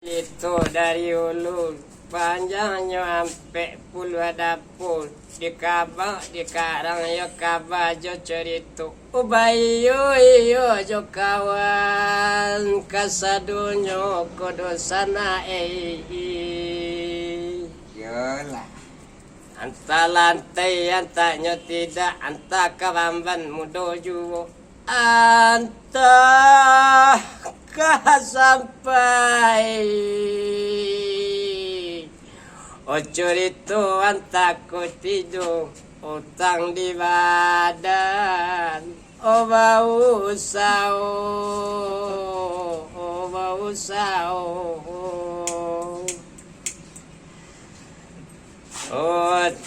Itu dari hulu panjangnya sampai puluh dapur di kabah di karang yo kabah jo cerita ubayo iyo jo kawan kasadunyo kodo sana Yolah. anta lantai antanya tidak anta kawamban mudo juwo anta sampai ojo itu antaku tidur utang di badan bau sao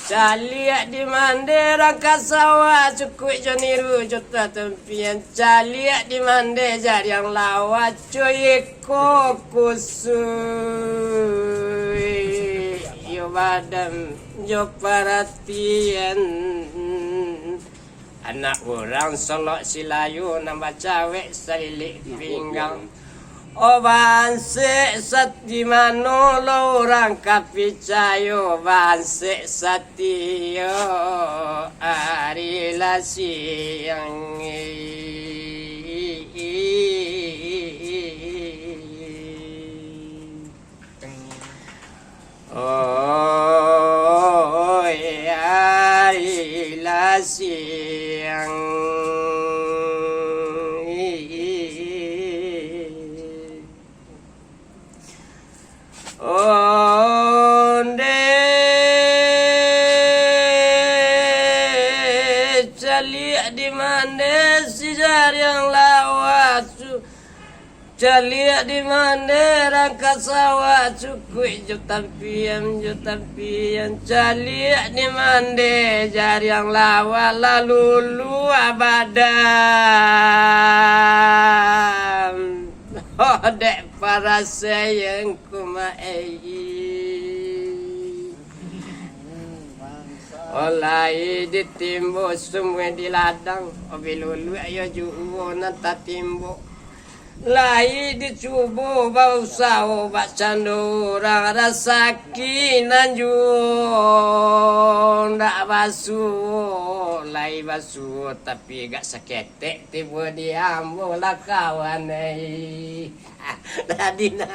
calia di mande rangka sawah cukui joniru juta tempian calia di mande jari yang lawa cuy kusui yo badan yo perhatian anak orang solok silayu nambah cawek selilik pinggang banse sati manolo orang kapicayo banse satio arila siang arila siang onde calia di mana sijar yang lawat calia di mana rangka sawah cukui jutampian calia di mana jari yang lawa lalu lu abadan dek para sayang kumai olai ditimbo semua di ladang obilulu ayo juwo nanta timbo lai dicubo bau sao bak candura rasakinan juwo ndak basu lai basu tapi gak saketek tiba diambo lah kawan Dadina